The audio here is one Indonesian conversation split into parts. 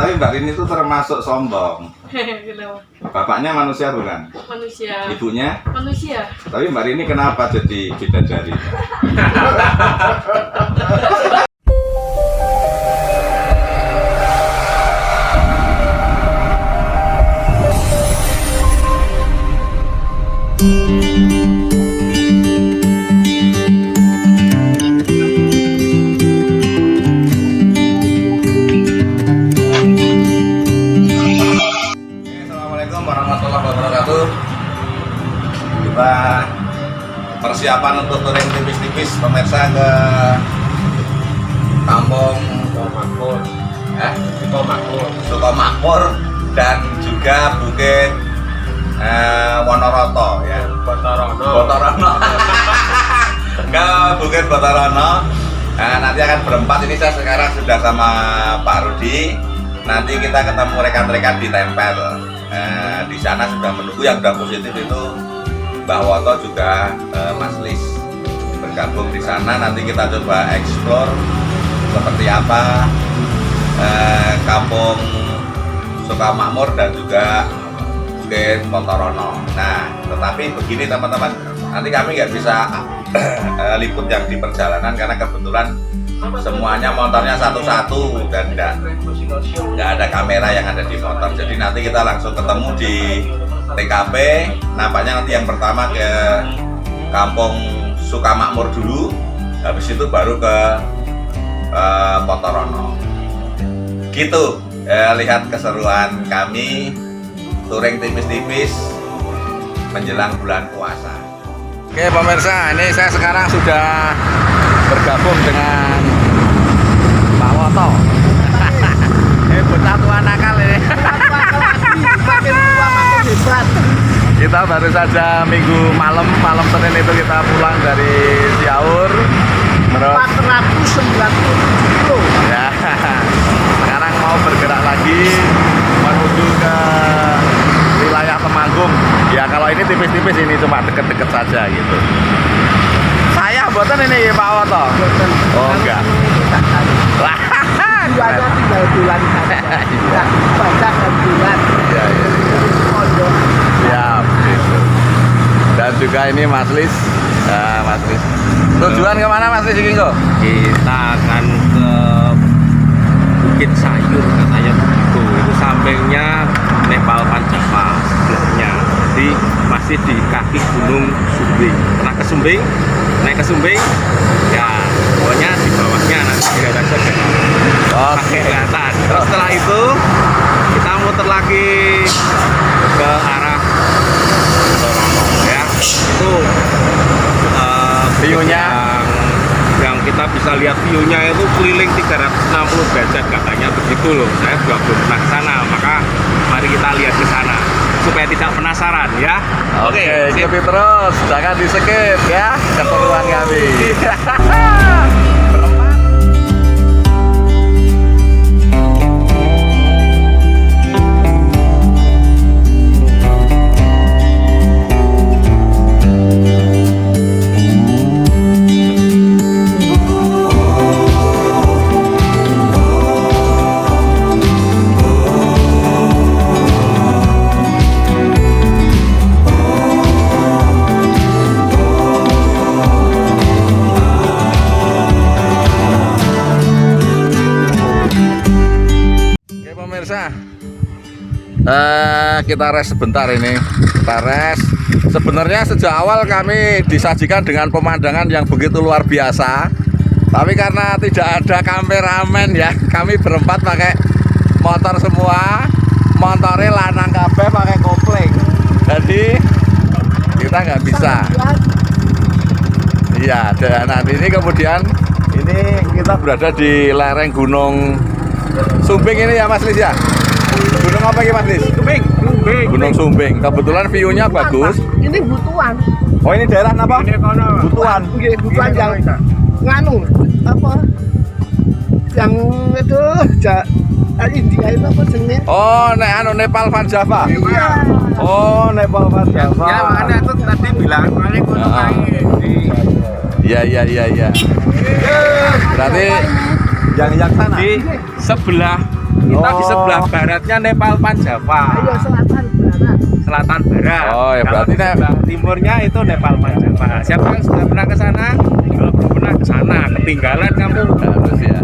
Tapi Mbak Rini itu termasuk sombong. Kenapa? Bapaknya manusia bukan? Manusia. Ibunya? Manusia. Tapi Mbak Rini kenapa jadi bidadari? Assalamualaikum warahmatullahi wabarakatuh. Kita persiapan untuk touring tipis-tipis pemirsa ke kampung Sukomakmur dan juga Bukit Wonoroto ya. Botorono. Ke Bukit Botorono. Nanti akan berempat. Ini saya sekarang sudah sama Pak Rudi. Nanti kita ketemu rekan-rekan di Tempel. Di sana sudah menunggu. Yang sudah positif itu Mbah Woto juga Mas Lis bergabung di sana. Nanti kita coba explore seperti apa kampung Sukomakmur dan juga Bukit Botorono. Nah, tetapi begini teman-teman, nanti kami nggak bisa liput yang di perjalanan karena kebetulan semuanya motornya satu-satu dan nggak ada kamera yang ada di motor. Jadi nanti kita langsung ketemu di TKP. Nampaknya nanti yang pertama ke kampung Sukomakmur dulu, habis itu baru ke Botorono. Gitu, lihat keseruan kami touring tipis-tipis menjelang bulan puasa. Oke pemirsa, ini saya sekarang sudah bergabung dengan Pak Woto. Bocah tua nakal ini. Makin tua makin hebat. Kita baru saja minggu malam Senin itu kita pulang dari Ciaur. 490 kilo. Ya, sekarang mau bergerak lagi menuju ke wilayah Temanggung. Ya kalau ini tipis-tipis, ini cuma deket-deket saja gitu. Saya buatan ini Pak Woto. Oh enggak. Jualnya tinggal bulan saja. Baca dan bulan. Ya, ya. Pondok. Siap gitu. Dan juga ini Mas Lis. Mas Lis. Tujuan kemana Mas Lis ini kok? Kita akan ke Bukit Sayur katanya begitu. Itu sampingnya Nepal Panjava sebelahnya. Jadi masih di kaki Gunung Sumbing. Pernah ke Sumbing? Naik ke Sumbing? Ya, pokoknya di bawahnya nanti kelihatan saja. Pakai kelihatan. Terus setelah itu kita muter lagi ke arah Botorono ya. Itu View-nya yang kita bisa lihat view-nya itu keliling 360 derajat katanya begitu loh. Saya juga belum pernah ke sana, maka mari kita lihat ke sana supaya tidak penasaran ya. Oke, ikuti terus, jangan di skip ya keseruan kami. Pemirsa, kita rest sebentar ini. Kita rest. Sebenarnya sejak awal kami disajikan dengan pemandangan yang begitu luar biasa. Tapi karena tidak ada kameramen ya, kami berempat pakai motor semua. Motornya lanang kabeh pakai kopling. Jadi kita nggak bisa. Iya, dan nanti ini kemudian ini kita berada di lereng Gunung Sumbing ini ya Mas Lis ya? Gunung apa ini Mas Lis? Sumbing. Gunung Sumbing. Kebetulan view-nya bagus. Ini butuan. Oh ini daerah apa? Butuan. Butuan yang nganu apa? Yang itu India itu apa jenenge? Oh, Nepal Panjava. Iya. Oh, Nepal Panjava. Ya makanya itu tadi bilang paling untuk Iya. Berarti yang sana. di sebelah Kita di Oh. sebelah baratnya Nepal Panjava. Ayo selatan barat. Selatan barat. Oh, ya Kalau berarti di sebelah timurnya itu Nepal Panjava. Siapa yang sudah pernah ke sana? Kalau belum pernah ke sana, ketinggalan kamu. Harus ya.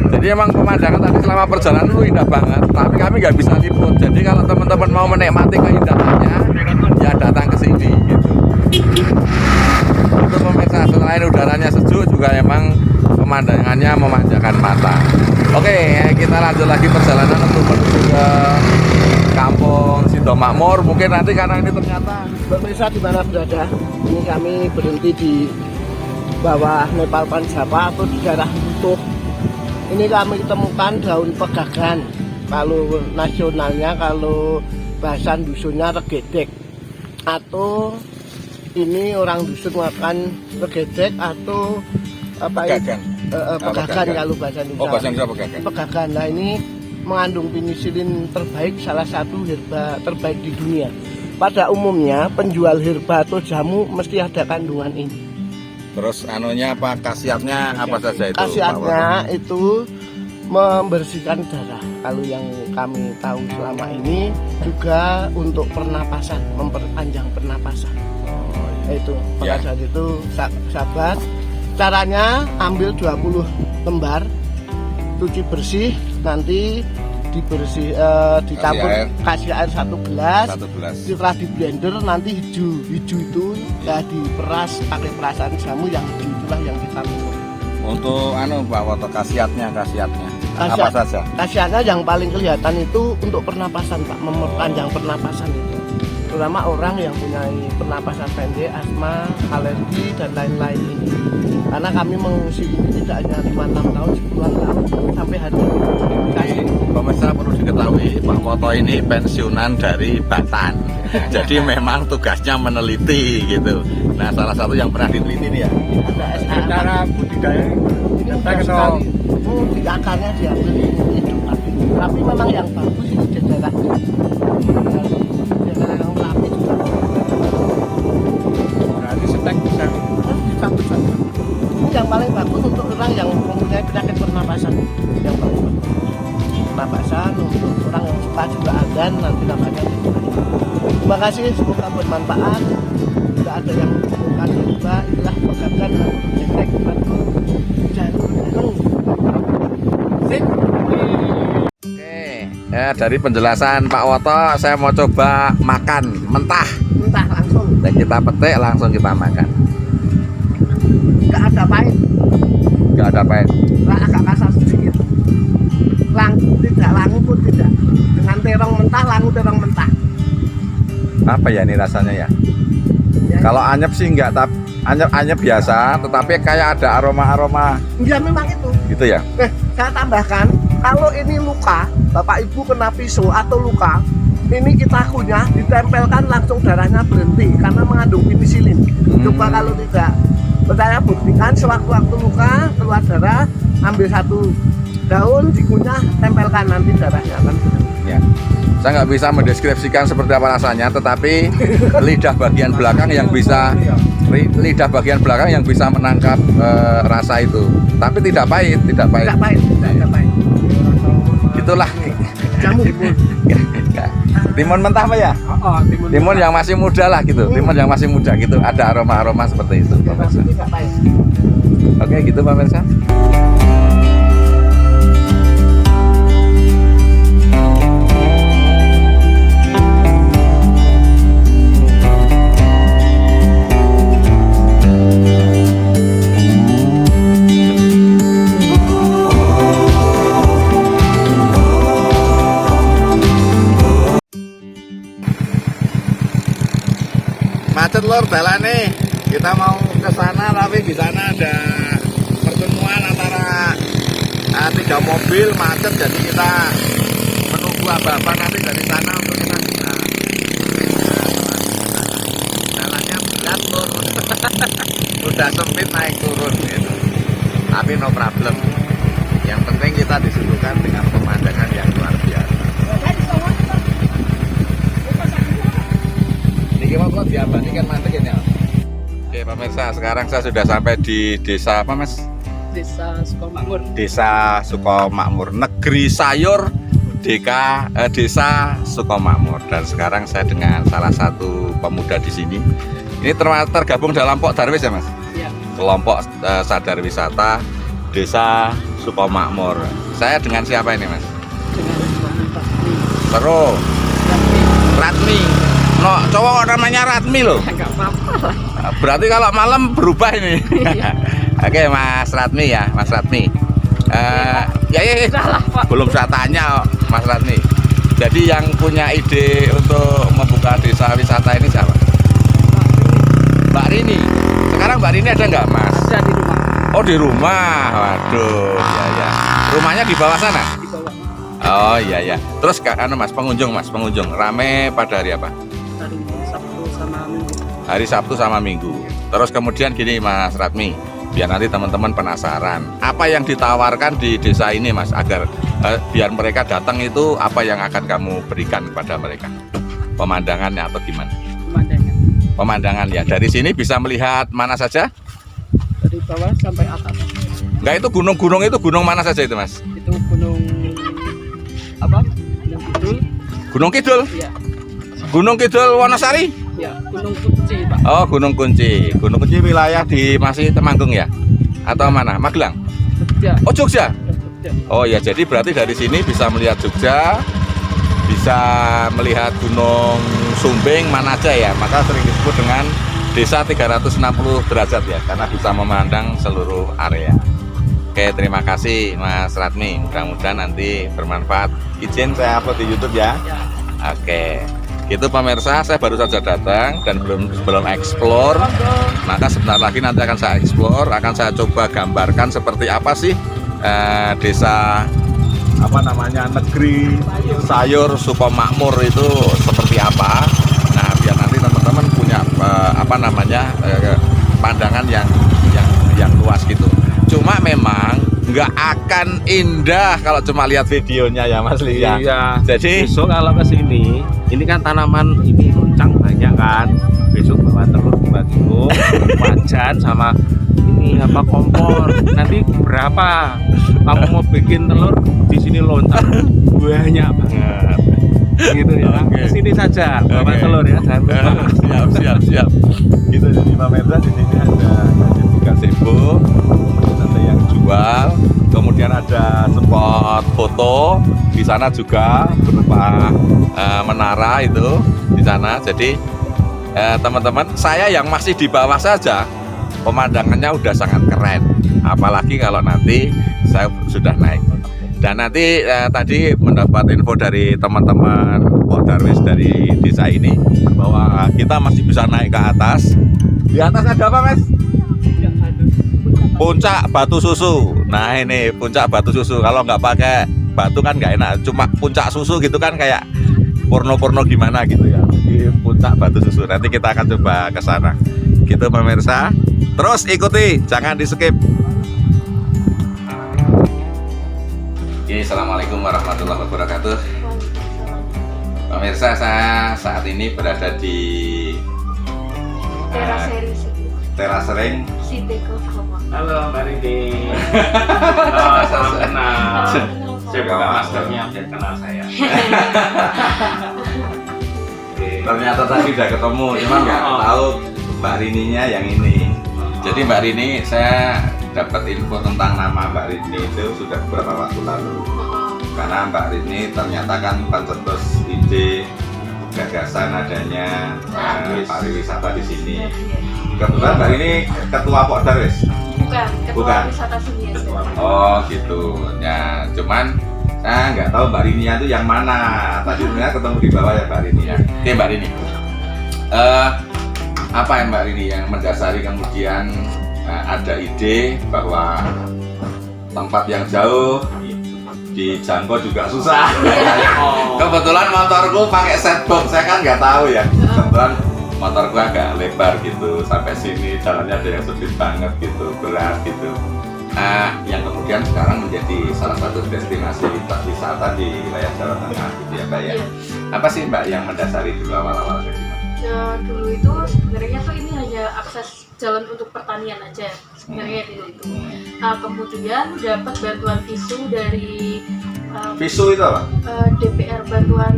Jadi emang pemandangan tadi selama perjalanan itu indah banget, tapi kami nggak bisa liput. Jadi kalau teman-teman mau menikmati keindahannya, ya datang ke sini gitu. Untuk pemirsa, selain udaranya sejuk juga emang pemandangannya memanjakan mata. Oke, kita lanjut lagi perjalanan untuk menuju ke kampung Sido Makmur. Mungkin nanti karena ini ternyata Pemirsa di mana berada, ini kami berhenti di bawah Nepal Panjava atau di daerah Lutuh. Ini kami temukan daun pegagan. Kalau nasionalnya, kalau bahasa dusunnya regedek. Atau ini orang dusun makan regedek atau apa itu? Pegagan. Pegagan kalau bahasa Indonesia. oh bahasa Indonesia pegagan. Pegagan. Nah ini mengandung penisilin terbaik, salah satu herba terbaik di dunia. Pada umumnya penjual herba atau jamu mesti ada kandungan ini. Terus anunya apa, khasiatnya apa saja itu? Khasiatnya itu membersihkan darah. Kalau yang kami tahu selama ini juga untuk pernapasan, memperpanjang pernapasan. Itu pada Ya. saat itu sahabat, caranya ambil 20 lembar, cuci bersih, nanti dicampur, kasih air 1 gelas. 1 gelas. Setelah di blender nanti hijau itu ya diperas pakai perasan jamu, yang hijau itulah yang kita minum. Untuk Pak Woto, khasiatnya apa saja? Khasiatnya yang paling kelihatan itu untuk pernapasan Pak, memperpanjang pernapasan itu. Terutama orang yang punya pernapasan pendek, asma, alergi dan lain-lain ini. Karena kami mengungsi ini tidak hanya 5-6 tahun, 10 tahun sampai hari ini. Kasih. Pemirsa perlu diketahui Pak Woto ini pensiunan dari Batan. Jadi memang tugasnya meneliti gitu. Nah, salah satu yang pernah diteliti nih ya. Ada SAA. Cara budidaya Ini mudah sekali. Di akarnya diambil hidup tapi memang yang bagus ini di daerah yang rapi juga. berarti setek bisa. Ini yang paling bagus untuk orang yang mempunyai penyakit pernapasan. Yang paling bagus pernapasan, untuk orang yang suka juga adan, nanti namanya. Terima kasih, semoga bermanfaat. Tidak ada yang bukan juga, itulah pegagan efek batu jarum. Oke, ya dari penjelasan Pak Woto, saya mau coba makan mentah. Entah langsung, Dan kita petik langsung kita makan. nggak ada pahit, Gak ada pahit. lah agak kasar sedikit. Tidak langu pun tidak. Dengan terong mentah, langu terong mentah. Apa ya ini rasanya ya? Ya, Kalau anyep sih enggak, tapi anyep biasa, tetapi kayak ada aroma-aroma ya memang itu. gitu ya. Saya tambahkan, kalau ini luka, Bapak Ibu kena pisau atau luka, ini kita kunyah, ditempelkan langsung darahnya berhenti karena mengandung penisilin. Coba kalau tidak, saya buktikan sewaktu-waktu luka keluar darah, ambil 1 daun dikunyah, tempelkan, nanti darahnya akan berhenti. Ya. Saya nggak bisa mendeskripsikan seperti apa rasanya, tetapi lidah bagian belakang yang bisa menangkap rasa itu. Tapi tidak pahit, tidak pahit. Tidak pahit, tidak pahit. Itulah Jamu. timun mentah apa ya? Timun yang masih muda lah gitu. Timun yang masih muda gitu. Ada aroma-aroma seperti itu, pemirsa. Tidak pahit. Oke, gitu pemirsa. Macet lor dalane. Kita mau ke sana tapi di sana ada pertemuan antara 3 mobil macet, jadi kita menunggu abang-abang nanti dari sana untuk kita bisa. Jalannya berat lor. Udah sempit naik turun gitu. Tapi no problem. Yang penting kita disuguhkan dengan pemandangan yang luar biasa. Ini mau kok diabadikan mantekin ya. Oke pemirsa, sekarang saya sudah sampai di desa apa mas? Desa Sukomakmur. Desa Sukomakmur, Negeri Sayur Desa Sukomakmur. Dan sekarang saya dengan salah satu pemuda di sini. Ini tergabung dalam Pok Darwis ya Mas? Ya. Kelompok sadar wisata Desa Sukomakmur. Saya dengan siapa ini Mas? Dengan Ratmi. Terus Ratmi. No, cowok namanya Ratmi loh. Enggak apa-apa lah. Berarti kalau malam berubah ini. Oke Mas Ratmi ya, Mas Ratmi. Ya. Salah, Pak. Belum saya tanya Mas Ratmi. Jadi yang punya ide untuk membuka desa wisata ini siapa? Mbak Rini. Sekarang Mbak Rini ada nggak Mas? Ada di rumah. Oh di rumah. Waduh, ya. Rumahnya di bawah sana? Di bawah. Oh iya. Terus Mas pengunjung rame pada hari apa? Hari Sabtu sama Minggu. Hari Sabtu sama Minggu. Terus kemudian gini Mas Ratmi, biar nanti teman-teman penasaran apa yang ditawarkan di desa ini Mas, agar biar mereka datang itu apa yang akan kamu berikan kepada mereka, pemandangannya atau gimana? Pemandangan ya, dari sini bisa melihat mana saja? Dari bawah sampai atas. Enggak, itu gunung-gunung itu gunung mana saja itu Mas? Itu gunung apa? Gunung Kidul. Gunung Kidul? Iya. Gunung Kidul Wonosari? Ya, Gunung Kunci, Pak. Oh Gunung Kunci. Gunung Kunci wilayah di masih Temanggung ya? Atau mana? Magelang? Jogja. Oh Jogja? Jogja. Oh ya, jadi berarti dari sini bisa melihat Jogja, bisa melihat Gunung Sumbing, Manajah ya. Maka sering disebut dengan Desa 360 derajat ya, karena bisa memandang seluruh area. Oke, terima kasih Mas Ratmi. Mudah-mudahan nanti bermanfaat. Izin saya upload di YouTube ya. Ya. Oke. Itu pemirsa, saya baru saja datang dan belum explore. Maka sebentar lagi nanti akan saya explore, akan saya coba gambarkan seperti apa sih desa apa namanya Negeri Sayur Sukomakmur itu seperti apa. Nah, biar nanti teman-teman punya apa namanya pandangan yang luas gitu. Cuma memang nggak akan indah kalau cuma lihat videonya ya Mas Lia. Iya. Jadi Besok kalau ke sini, ini kan tanaman ini loncang banyak kan. Besok bawa telur 2 kilo, wajan sama ini apa kompor. Nanti berapa? Kamu mau bikin telur di sini loncang banyak banget. Gitu ya. Oke. Ke sini saja bawa Oke. telur ya, jangan lupa. siap. Gitu, jadi pemirsa di sini ada gazebo, kemudian ada yang jual, kemudian ada spot foto di sana juga berupa menara itu di sana. Jadi teman-teman, saya yang masih di bawah saja pemandangannya udah sangat keren, apalagi kalau nanti saya sudah naik. Dan nanti tadi mendapat info dari teman-teman Pok Darwis dari desa ini bahwa kita masih bisa naik ke atas. Di atas ada apa Mas? Puncak Batu Susu. Nah ini puncak Batu Susu. Kalau nggak pakai batu kan nggak enak. Cuma puncak susu gitu kan kayak porno-porno gimana gitu ya. Di puncak Batu Susu. Nanti kita akan coba ke sana. Gitu pemirsa. Terus ikuti, jangan di skip. Oke, assalamualaikum warahmatullahi wabarakatuh. Pemirsa, saya saat ini berada di Teras Ring. Halo Mbak Rini. Salam kenal. Saya buka maskernya biar kenal saya. Ternyata tadi udah ketemu, cuma nggak tahu Mbak Rininya yang ini. Jadi Mbak Rini, saya dapat info tentang nama Mbak Rini itu sudah beberapa waktu lalu. Karena Mbak Rini ternyata kan pencetus ide gagasan adanya pariwisata di sini. Kebetulan Mbak Rini ketua Pok Darwis? Bukan, ketua Bukan. wisata seni aja. Oh gitu. Ya, cuman saya nggak tahu Mbak Rini itu yang mana. Tadi sebenarnya ketemu di bawah ya Mbak Rini ya. Oke Mbak Rini. Apa yang Mbak Rini yang mendasari kemudian ada ide bahwa tempat yang jauh dijangkau juga susah. Kebetulan motorku pakai setbox, saya kan nggak tahu ya. Kebetulan motorku agak lebar gitu sampai sini, jalannya ada yang sempit banget gitu, berat gitu. Yang kemudian sekarang menjadi salah satu destinasi wisata di wilayah Jawa Tengah gitu ya Mbak ya. Apa sih Mbak yang mendasari dulu awal-awal kayak gimana? Ya, dulu itu sebenarnya tuh ini hanya akses jalan untuk pertanian aja. sebenarnya itu. Nah, kemudian dapat bantuan visu dari Visu itu apa? DPR, bantuan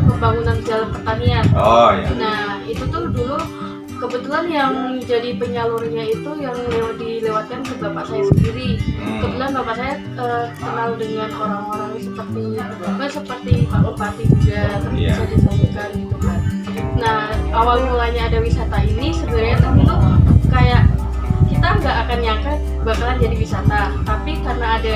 pembangunan jalan pertanian. Oh iya. Nah, itu tuh dulu kebetulan yang jadi penyalurnya itu yang dilewatkan ke bapak saya sendiri. Kebetulan bapak saya kenal dengan orang-orang seperti Pak Bupati juga, terus bisa disampaikan gitu kan. Nah, awal mulanya ada wisata ini sebenarnya tuh itu kayak kita nggak akan nyangka bakalan jadi wisata, tapi karena ada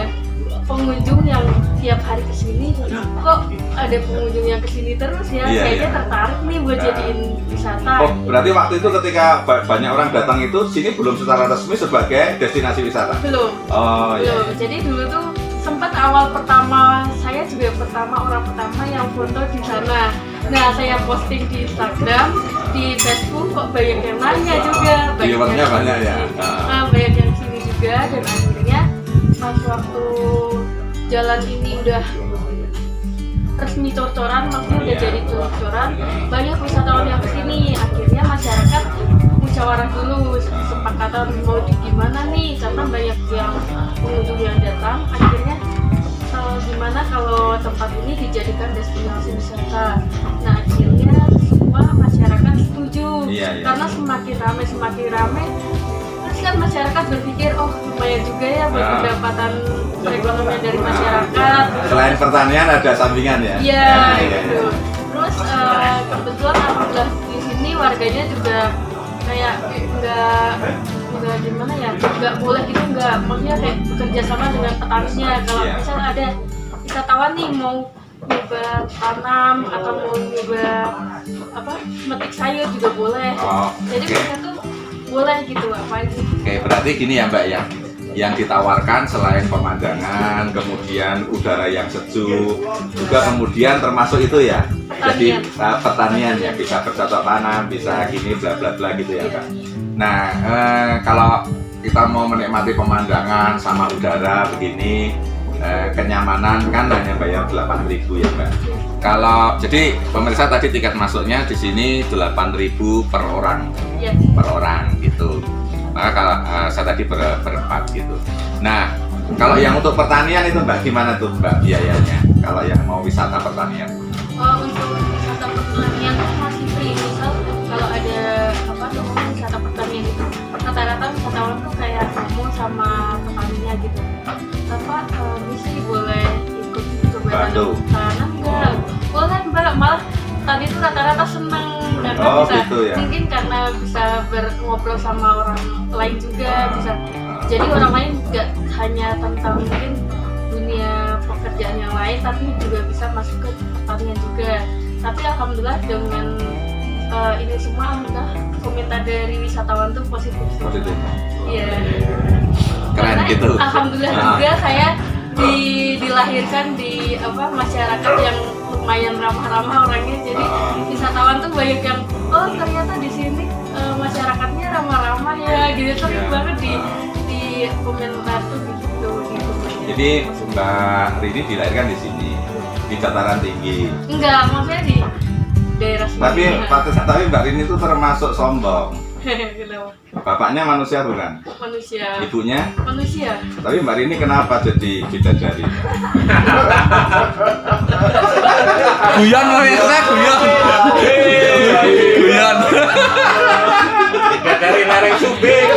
pengunjung yang tiap hari kesini, kok ada pengunjung yang kesini terus ya, kayaknya tertarik nih buat jadiin wisata. Oh, berarti waktu itu ketika banyak orang datang itu, sini belum secara resmi sebagai destinasi wisata? Belum. Oh iya. Belum. Jadi dulu tuh sempat awal pertama, saya juga orang pertama yang foto di sana. Nah, saya posting di Instagram, di Facebook, kok banyak yang nanya juga. Viewernya banyak ya? Banyak yang sini juga, dan akhirnya pas waktu jalan ini udah resmi cor-coran, maksudnya udah jadi cor-coran, banyak wisatawan yang kesini. Akhirnya masyarakat musyawarah dulu, sepakatan mau gimana nih, karena banyak yang pengunjung yang datang. Akhirnya gimana kalau tempat ini dijadikan destinasi wisata. Nah, akhirnya semua masyarakat setuju. Karena semakin ramai, terus kan masyarakat berpikir, oh lumayan juga ya buat pendapatan perekonomian dari masyarakat. Selain pertanian ada sampingan ya? Iya, gitu. Terus kebetulan alhamdulillah di sini warganya juga kayak nggak gimana ya, nggak boleh gitu, maksudnya kayak bekerja sama dengan petaninya. Kalau misal ada wisatawan nih mau nyoba tanam atau mau nyoba metik sayur juga boleh. Jadi mereka tuh boleh gitu apa aja. Oke, berarti gini ya Mbak ya, yang ditawarkan selain pemandangan, kemudian udara yang sejuk, juga kemudian termasuk itu ya, jadi pertanian ya, bisa bercocok tanam, bisa gini bla bla bla gitu ya Mbak. Nah, kalau kita mau menikmati pemandangan sama udara begini, kenyamanan kan hanya bayar 8.000 ya Mbak. Kalau jadi pemirsa tadi tiket masuknya di sini 8.000 per orang, per orang gitu. Maka kalau saya tadi berempat gitu. Nah, kalau yang untuk pertanian itu Mbak gimana tuh Mbak biayanya? Kalau yang mau wisata pertanian? Untuk wisata pertanian tuh masih free. Misal kalau ada wisata pertanian itu rata-rata wisatawan tuh kayak ngomong sama petaninya gitu. Misi boleh ikut coba tanam enggak? Boleh Mbak, malah tadi tuh rata-rata seneng karena bisa gitu ya? Mungkin karena bisa ngobrol sama orang lain juga, bisa jadi orang lain nggak hanya tentang mungkin dunia pekerjaan yang lain, tapi juga bisa masuk ke pertanian juga. Tapi alhamdulillah dengan ini semua alhamdulillah komentar dari wisatawan tuh positif. Iya. Keren gitu. Alhamdulillah juga saya dilahirkan di masyarakat yang lumayan ramah-ramah orangnya, jadi wisatawan tuh banyak yang ternyata di sini masyarakatnya ramah-ramah ya gitu, sering banget di komentar tuh gitu. Jadi Mbak Rini dilahirkan di sini, di dataran tinggi. Enggak, maksudnya di daerah sini. Tapi Mbak Rini itu termasuk sombong. Kenapa? Bapaknya manusia bukan? Manusia. Ibunya? Manusia. Tapi Mbak Rini kenapa jadi bidadari? Guyon pemirsa, guyon. Bidadari lereng Sumbing.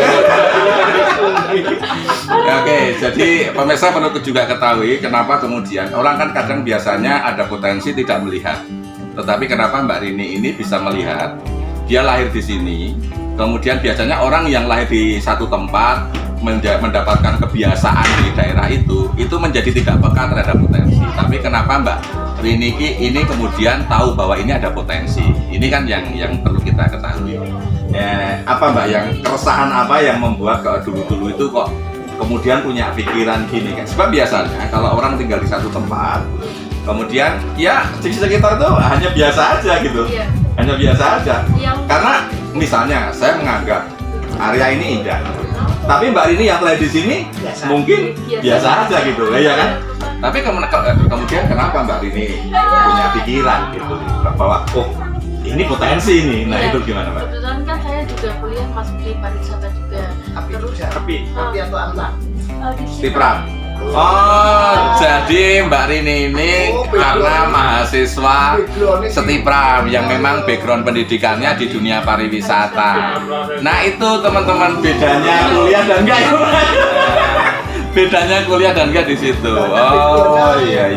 Oke, jadi pemirsa perlu juga ketahui kenapa kemudian orang kan kadang biasanya ada potensi tidak melihat. Tetapi kenapa Mbak Rini ini bisa melihat? Dia lahir di sini. Kemudian biasanya orang yang lahir di satu tempat mendapatkan kebiasaan di daerah itu menjadi tidak peka terhadap potensi. Tapi kenapa Mbak Rini ini kemudian tahu bahwa ini ada potensi? Ini kan yang perlu kita ketahui. Apa Mbak, yang keresahan apa yang membuat dulu itu kok kemudian punya pikiran gini kan? Sebab biasanya kalau orang tinggal di satu tempat, kemudian ya di sekitar itu hanya biasa aja gitu. Hanya biasa aja. Karena misalnya saya menganggap area ini indah, tapi Mbak Rini yang lahir di sini mungkin biasa aja gitu, ya kan? Tapi kemudian kenapa Mbak Rini punya pikiran gitu bahwa ini potensi nih. Nah, Iya. itu gimana, Pak? Kebetulan kan saya juga kuliah masuk di pariwisata juga. Terus atau anda? di Stipram. Oh, jadi Mbak Rini ini karena mahasiswa Stipram yang memang background pendidikannya di dunia pariwisata. Nah itu teman-teman bedanya kuliah dan enggak ya? Bedanya kuliah dan enggak di situ. Oh iya.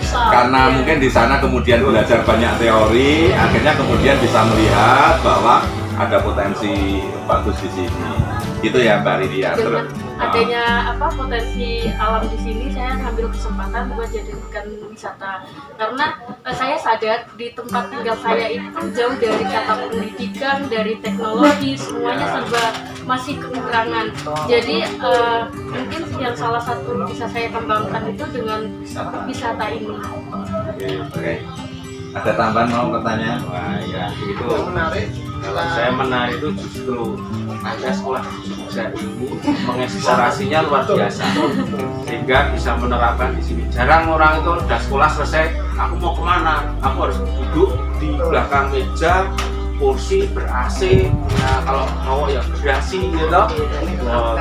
Karena mungkin di sana kemudian belajar banyak teori, akhirnya kemudian bisa melihat bahwa ada potensi bagus di sini. Gitu ya Mbak Rini ya. dengan Terus, adanya potensi alam di sini, saya ngambil kesempatan buat jadikan wisata karena saya sadar di tempat tinggal saya itu jauh dari kata pendidikan, dari teknologi, semuanya serba masih kekurangan. Jadi mungkin yang salah satu bisa saya kembangkan itu dengan wisata ini. Oke. Ada tambahan mau pertanyaan? wah ya itu. Menarik. Kalau saya menarik itu justru ada sekolah Jogja ini mengeksplorasinya luar biasa sehingga bisa menerapkan di sini. Jarang orang itu udah sekolah selesai, aku mau kemana? Aku harus duduk di belakang meja, kursi ber-AC. Nah, kalau mau ya ber-AC gitu.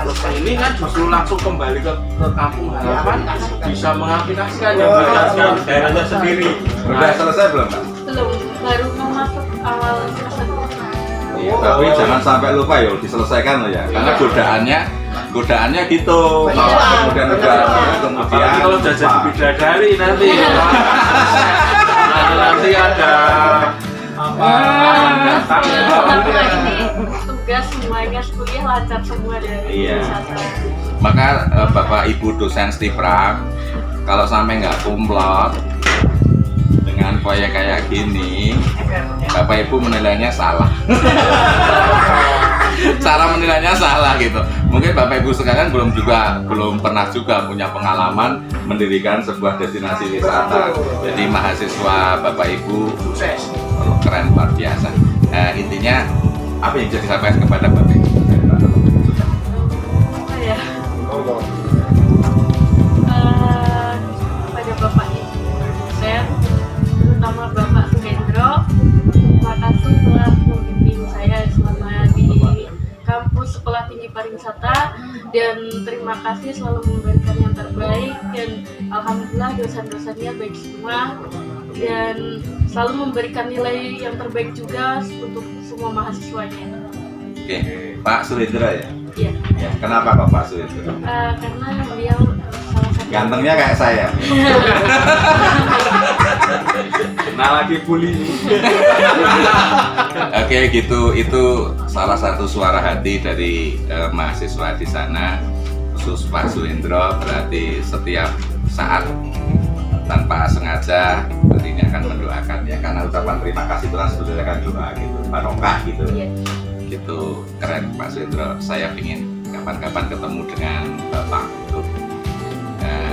Terus ini kan justru langsung kembali ke kampung halaman, bisa mengaplikasikan yang belajar daerahnya sendiri. Udah selesai belum, Pak? Belum, baru mau masuk awal semester. Iya, tapi jangan sampai lupa ya diselesaikan loh ya. Karena godaannya gitu. Kalau kemudian udah Apalagi kalau udah jadi bidadari nanti nanti ada apa datang Setelah ini tugas semuanya kuliah lancar semua dari Iya. wisata. maka Bapak Ibu dosen Stipram kalau sampai nggak kumlot dengan proyek kayak gini, Bapak Ibu menilainya salah. Cara menilainya salah gitu. Mungkin Bapak Ibu sekalian belum pernah juga punya pengalaman mendirikan sebuah destinasi wisata. Jadi mahasiswa Bapak Ibu keren luar biasa. Intinya apa yang bisa disampaikan kepada Bapak Ibu? Apa ya? Kepada Bapak Ibu dosen, terutama Bapak Suhendro, terima kasih telah membimbing saya selama di kampus Sekolah Tinggi Pariwisata, dan terima kasih selalu memberikan yang terbaik, dan alhamdulillah dosen-dosennya baik semua dan selalu memberikan nilai yang terbaik juga untuk semua mahasiswanya. Oke, Pak Suhendra ya? Iya, Ya, kenapa kok Pak Suhendra? karena beliau salah satu Gantengnya kayak saya. Nah lagi bully. Oke gitu, itu salah satu suara hati dari mahasiswa di sana, khusus Pak Suhendro. Berarti setiap saat tanpa sengaja ini akan mendoakan ya, karena ucapan terima kasih itu kan sebetulnya kan doa gitu, barokah gitu. Iya. Gitu keren Pak Suhendro. Saya ingin kapan-kapan ketemu dengan Bapak itu.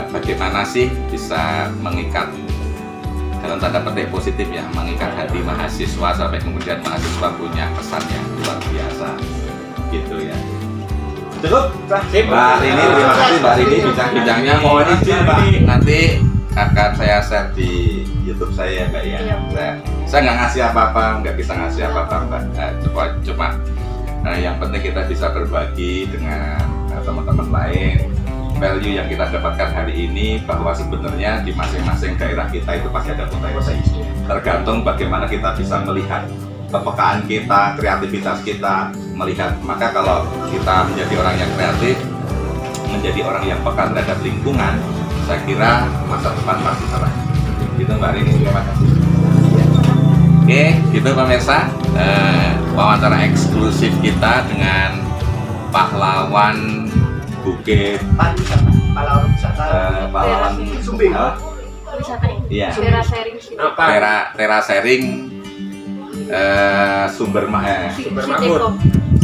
Bagaimana sih bisa mengikat dalam tanda petik positif ya, mengikat hati mahasiswa sampai kemudian mahasiswa punya pesan yang luar biasa gitu ya. Cukup, Mbak Rini, terima kasih Mbak Rini bincang-bincangnya. Mohon izin Pak, nanti akan saya share di YouTube saya ya Mbak ya. Iya. Saya nggak ngasih apa-apa, nggak bisa ngasih apa-apa Mbak. Cuma yang penting kita bisa berbagi dengan teman-teman lain. Value yang kita dapatkan hari ini bahwa sebenarnya di masing-masing daerah kita itu pasti ada potensi. Tergantung bagaimana kita bisa melihat kepekaan kita, kreativitas kita, melihat. Maka kalau kita menjadi orang yang kreatif, menjadi orang yang peka terhadap lingkungan, saya kira masa depan pasti cerah. Gitu Mbak Rini, terima kasih. Oke, gitu pemirsa, wawancara eksklusif kita dengan pahlawan Bukit Pahlawan wisata. pahlawan Sumbing. Wisata ini, Iya. daerah sharing sih. Tera Sharing Sumber Sitekong,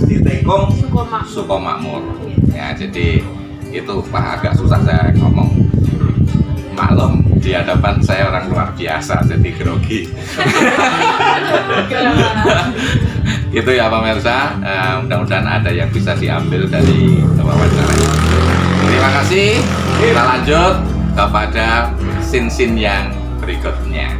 di Tekong Sukoma. Sukomakmur. Ya, jadi itu Pak agak susah saya ngomong. Maklum di hadapan saya orang luar biasa, jadi grogi. Gitu ya pemirsa, mudah-mudahan ada yang bisa diambil dari wawancara ini. Terima kasih. Kita lanjut kepada scene-scene yang berikutnya.